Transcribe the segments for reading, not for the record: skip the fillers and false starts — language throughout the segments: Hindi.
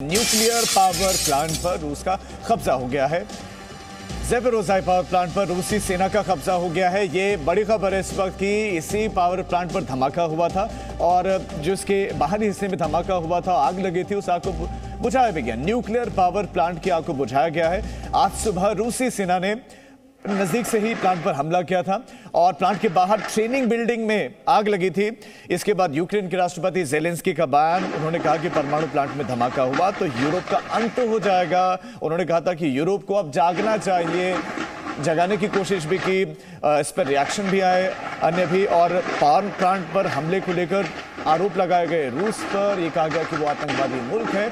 न्यूक्लियर पावर प्लांट पर रूस का कब्जा हो गया है। ज़ेपोरिज़िया पावर प्लांट पर रूसी सेना का कब्जा हो गया है। ये बड़ी खबर है इस वक्त की। इसी पावर प्लांट पर धमाका हुआ था और जिसके बाहरी हिस्से में धमाका हुआ था, आग लगी थी, उस आग को बुझाया भी गया। न्यूक्लियर पावर प्लांट की आग को बुझाया गया है। आज सुबह रूसी सेना ने नजदीक से ही प्लांट पर हमला किया था और प्लांट के बाहर ट्रेनिंग बिल्डिंग में आग लगी थी। इसके बाद यूक्रेन के राष्ट्रपति ज़ेलेंस्की का बयान, उन्होंने कहा कि परमाणु प्लांट में धमाका हुआ तो यूरोप का अंत हो जाएगा। उन्होंने कहा था कि यूरोप को अब जागना चाहिए, जगाने की कोशिश भी की। इस पर रिएक्शन भी आए अन्य भी, और पावर प्लांट पर हमले को लेकर आरोप लगाए गए रूस पर। यह कहा गया कि वो आतंकवादी मुल्क है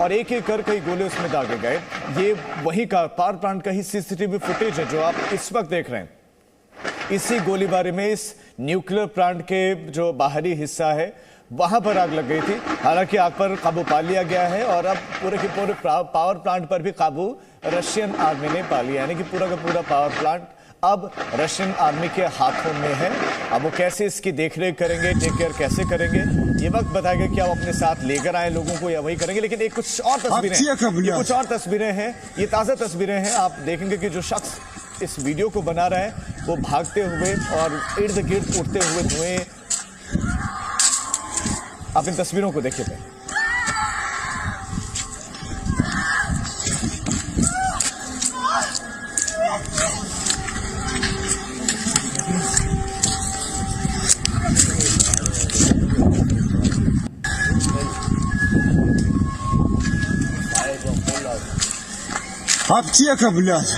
और एक एक कर कई गोले उसमें दागे गए। ये वही का पावर प्लांट का ही सीसीटीवी फुटेज है जो आप इस वक्त देख रहे हैं। इसी गोलीबारी में इस न्यूक्लियर प्लांट के जो बाहरी हिस्सा है वहां पर आग लग गई थी। हालांकि आग पर काबू पा लिया गया है और अब पूरे के पूरे पावर प्लांट पर भी काबू रशियन आर्मी ने पा लिया, यानी कि पूरा का पूरा पावर प्लांट अब रशियन आर्मी के हाथों में है। अब वो कैसे इसकी देखरेख करेंगे, टेक केयर कैसे करेंगे, ये वक्त बताएगा कि आप अपने साथ लेकर आए लोगों को या वही करेंगे। लेकिन एक कुछ और तस्वीरें हैं, ये ताज़ा तस्वीरें हैं। आप देखेंगे कि जो शख्स इस वीडियो को बना रहा है वो भागते हुए और इर्द गिर्द उड़ते हुए धुएं, आप इन तस्वीरों को देखिए। Аптека, блядь.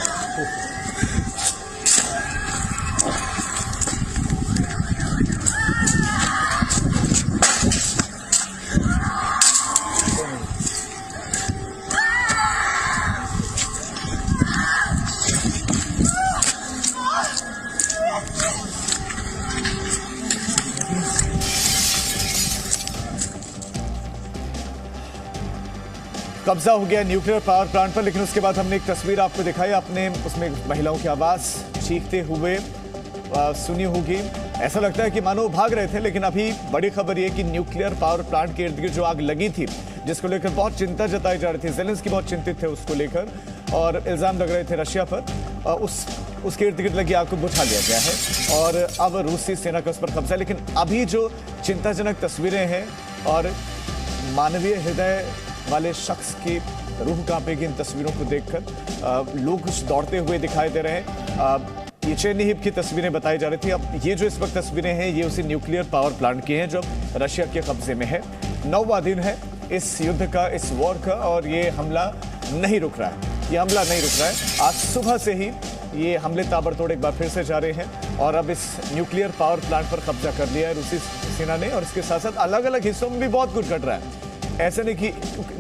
कब्जा हो गया न्यूक्लियर पावर प्लांट पर। लेकिन उसके बाद हमने एक तस्वीर आपको दिखाई, आपने उसमें महिलाओं की आवाज चीखते हुए सुनी होगी। ऐसा लगता है कि मानो भाग रहे थे। लेकिन अभी बड़ी खबर यह कि न्यूक्लियर पावर प्लांट के इर्द गिर्द जो आग लगी थी, जिसको लेकर बहुत चिंता जताई जा रही थी, ज़ेलेंस्की बहुत चिंतित थे उसको लेकर और इल्जाम लग रहे थे रशिया पर, उसके इर्द गिर्द लगी आग को बुझा लिया गया है और अब रूसी सेना का उस पर कब्जा। लेकिन अभी जो चिंताजनक तस्वीरें हैं और मानवीय हृदय वाले शख्स की रूह कांपेगी इन तस्वीरों को देखकर। लोग कुछ दौड़ते हुए दिखाई दे रहे हैं। ये चेरनिहिव की तस्वीरें बताई जा रही थी। अब ये जो इस वक्त तस्वीरें हैं ये उसी न्यूक्लियर पावर प्लांट की हैं जो रशिया के कब्जे में है। 9वां दिन है इस युद्ध का, इस वॉर का, और ये हमला नहीं रुक रहा है। ये हमला नहीं रुक रहा है। आज सुबह से ही ये हमले ताबड़तोड़ एक बार फिर से जारी हैं और अब इस न्यूक्लियर पावर प्लांट पर कब्जा कर लिया है रूसी सेना ने। और इसके साथ साथ अलग अलग हिस्सों में भी बहुत कुछ घट रहा है। ऐसा नहीं कि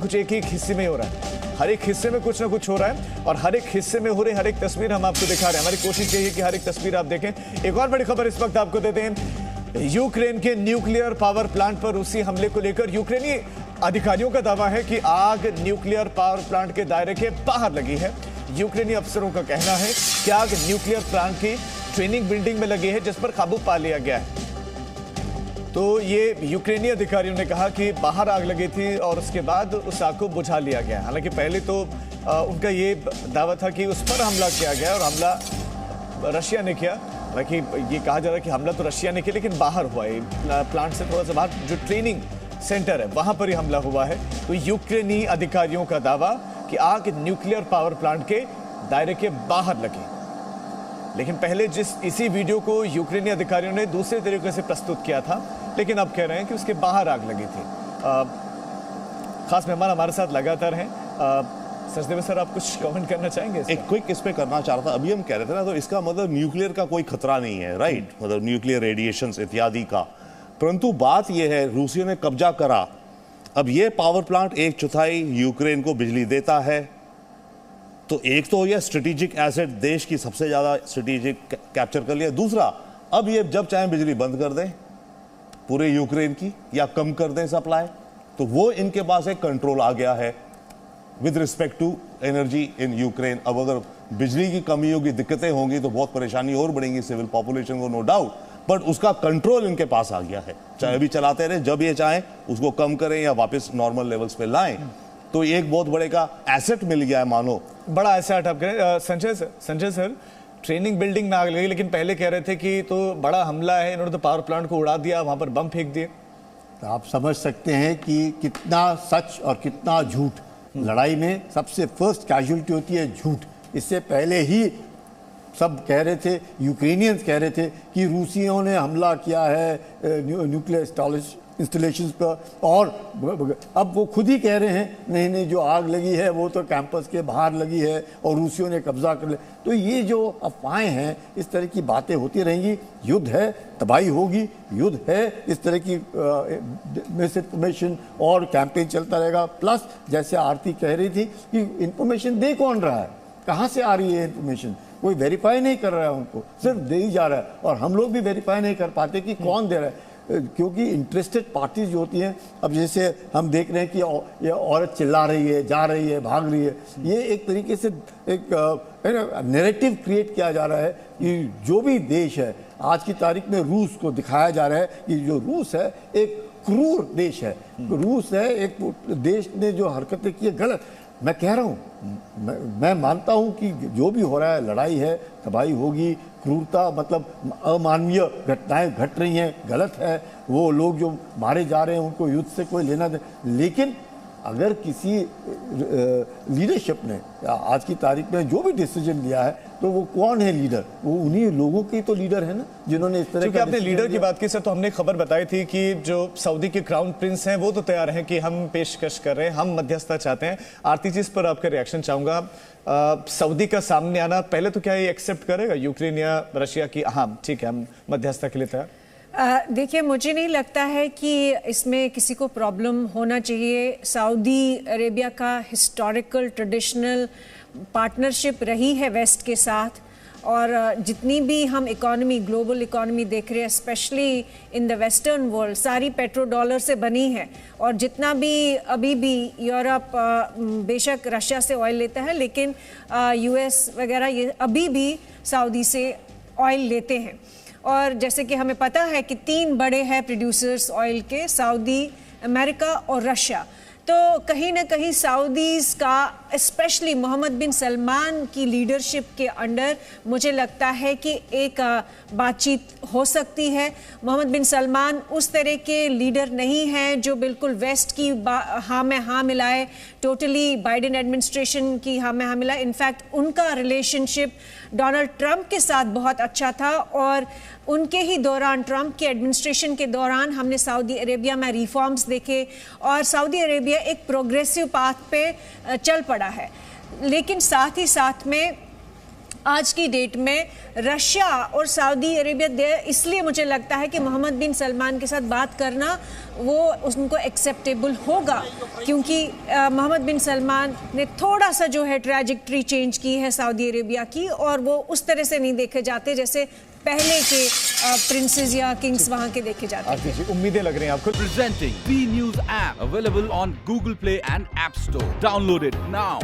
कुछ एक हिस्से में हो रहा है, हर एक हिस्से में कुछ ना कुछ हो रहा है और हर एक हिस्से में हो रही हर एक तस्वीर हम आपको दिखा रहे हैं। हमारी कोशिश यही है कि हर एक तस्वीर आप देखें। एक और बड़ी खबर इस वक्त आपको देते हैं। यूक्रेन के न्यूक्लियर पावर प्लांट पर रूसी हमले को लेकर यूक्रेनी अधिकारियों का दावा है कि आग न्यूक्लियर पावर प्लांट के दायरे के बाहर लगी है। यूक्रेनी अफसरों का कहना है कि आग न्यूक्लियर प्लांट की ट्रेनिंग बिल्डिंग में लगी है, जिस पर काबू पा लिया गया है। तो ये यूक्रेनी अधिकारियों ने कहा कि बाहर आग लगी थी और उसके बाद उस आग को बुझा लिया गया। हालांकि पहले तो उनका ये दावा था कि उस पर हमला किया गया और हमला रशिया ने किया। हालांकि ये कहा जा रहा है कि हमला तो रशिया ने किया लेकिन बाहर हुआ है, प्लांट से थोड़ा सा बाहर जो ट्रेनिंग सेंटर है वहां पर ही हमला हुआ है। तो यूक्रेनी अधिकारियों का दावा कि आग न्यूक्लियर पावर प्लांट के दायरे के बाहर लगी। लेकिन पहले इसी वीडियो को यूक्रेनी अधिकारियों ने दूसरे तरीके से प्रस्तुत किया था, लेकिन अब कह रहे हैं कि उसके बाहर आग लगी थी। खास मेहमान हमारे साथ लगातार हैं। सचदेव सर, आप कुछ कमेंट करना चाहेंगे? एक क्विक इस पे करना चाह रहा था। अभी हम कह रहे थे ना, तो इसका मतलब न्यूक्लियर का कोई खतरा नहीं है, राइट? मतलब न्यूक्लियर रेडिएशंस इत्यादि का। परंतु बात यह है, रूसियों ने कब्जा करा। अब ये पावर प्लांट 1/4 यूक्रेन को बिजली देता है। तो एक तो यह स्ट्रेटेजिक एसेट, देश की सबसे ज्यादा स्ट्रेटेजिक कैप्चर कर लिया। दूसरा, अब ये जब चाहे बिजली बंद कर दें पूरे यूक्रेन की या कम कर दें सप्लाई, तो वो इनके पास एक कंट्रोल आ गया है with respect to energy in Ukraine. अब अगर बिजली की कमी होगी, दिक्कतें होंगी, तो बहुत परेशानी और बढ़ेंगी सिविल पॉपुलेशन को, नो डाउट। बट उसका कंट्रोल इनके पास आ गया है। चाहे अभी चलाते रहे, जब ये चाहें उसको कम करें या वापस नॉर्मल लेवल्स पे लाएं। तो एक बहुत बड़े का एसेट मिल गया है मानो। बड़ा ऐसा अटक करें संजय सर, ट्रेनिंग बिल्डिंग में आग लगी, लेकिन पहले कह रहे थे कि तो बड़ा हमला है, इन्होंने तो पावर प्लांट को उड़ा दिया, वहां पर बम फेंक दिए। तो आप समझ सकते हैं कि कितना सच और कितना झूठ। लड़ाई में सबसे फर्स्ट कैजुअलिटी होती है झूठ। इससे पहले ही सब कह रहे थे, यूक्रेनियंस कह रहे थे कि रूसियों ने हमला किया है न्यूक्लियर इंस्टॉलेशंस पर, और अब वो खुद ही कह रहे हैं नहीं नहीं जो आग लगी है वो तो कैंपस के बाहर लगी है और रूसियों ने कब्जा कर लिया। तो ये जो अफवाहें हैं, इस तरह की बातें होती रहेंगी। युद्ध है, तबाही होगी, युद्ध है, इस तरह की मिस इन्फॉर्मेशन और कैंपेन चलता रहेगा। प्लस जैसे आरती कह रही थी कि इन्फॉर्मेशन दे कौन रहा है, कहाँ से आ रही है इन्फॉर्मेशन, कोई वेरीफाई नहीं कर रहा है, उनको सिर्फ दे ही जा रहा है। और हम लोग भी वेरीफाई नहीं कर पाते कि कौन दे रहा है, क्योंकि इंटरेस्टेड पार्टीज जो होती हैं, अब जैसे हम देख रहे हैं कि ये औरत चिल्ला रही है, जा रही है, भाग रही है, ये एक तरीके से एक नैरेटिव क्रिएट किया जा रहा है कि जो भी देश है, आज की तारीख में रूस को दिखाया जा रहा है कि जो रूस है एक क्रूर देश है, रूस है एक देश ने जो हरकतें की है गलत। मैं कह रहा हूँ, मैं मानता हूँ कि जो भी हो रहा है, लड़ाई है, तबाही होगी, क्रूरता मतलब अमानवीय घटनाएं घट रही हैं, गलत है। वो लोग जो मारे जा रहे हैं उनको युद्ध से कोई लेना दे, लेकिन अगर किसी लीडरशिप ने आज की तारीख में जो भी डिसीजन लिया है, तो वो कौन है लीडर? वो उन्हीं लोगों के तो लीडर है ना जिन्होंने इस तरह का। आपने लीडर की बात की सर, तो हमने खबर बताई थी कि जो सऊदी के क्राउन प्रिंस हैं वो तो तैयार हैं कि हम पेशकश कर रहे हैं, हम मध्यस्थता चाहते हैं। आरती जी, इस पर आपका रिएक्शन चाहूंगा। सऊदी का सामने आना, पहले तो क्या ये एक्सेप्ट करेगा यूक्रेन या रशिया की हाँ ठीक है हम मध्यस्थता के लिए तैयार? देखिए, मुझे नहीं लगता है कि इसमें किसी को प्रॉब्लम होना चाहिए। सऊदी अरेबिया का हिस्टोरिकल ट्रेडिशनल पार्टनरशिप रही है वेस्ट के साथ, और जितनी भी हम इकोनॉमी, ग्लोबल इकोनॉमी देख रहे हैं, specially in the western world, सारी पेट्रो डॉलर से बनी है। और जितना भी अभी भी यूरोप बेशक रशिया से ऑयल लेता है, लेकिन यूएस वगैरह ये अभी भी सऊदी से ऑयल लेते हैं। और जैसे कि हमें पता है कि 3 बड़े हैं प्रोड्यूसर्स ऑयल के, सऊदी, अमेरिका और रशिया। तो कहीं ना कहीं सऊदीज का, स्पेशली मोहम्मद बिन सलमान की लीडरशिप के अंडर, मुझे लगता है कि एक बातचीत हो सकती है। मोहम्मद बिन सलमान उस तरह के लीडर नहीं हैं जो बिल्कुल वेस्ट की हाँ में हाँ मिलाए, टोटली बाइडेन एडमिनिस्ट्रेशन की हाँ में हाँ मिलाए। इनफैक्ट उनका रिलेशनशिप डोनाल्ड ट्रंप के साथ बहुत अच्छा था, और उनके ही दौरान, ट्रंप के एडमिनिस्ट्रेशन के दौरान, हमने सऊदी अरेबिया में रिफॉर्म्स देखे और सऊदी अरेबिया एक प्रोग्रेसिव पाथ पे चल पड़ा है। लेकिन साथ ही साथ में आज की डेट में रशिया और सऊदी अरेबिया, इसलिए मुझे लगता है कि मोहम्मद बिन सलमान के साथ बात करना वो उनको एक्सेप्टेबल होगा, क्योंकि मोहम्मद बिन सलमान ने थोड़ा सा जो है ट्रैजेक्टरी चेंज की है सऊदी अरेबिया की, और वो उस तरह से नहीं देखे जाते जैसे पहले के प्रिंसेस या किंग्स वहां के देखे जाते थे। उम्मीदें लग रही हैं आपको। Presenting B News app available on Google Play and App Store. Download it now.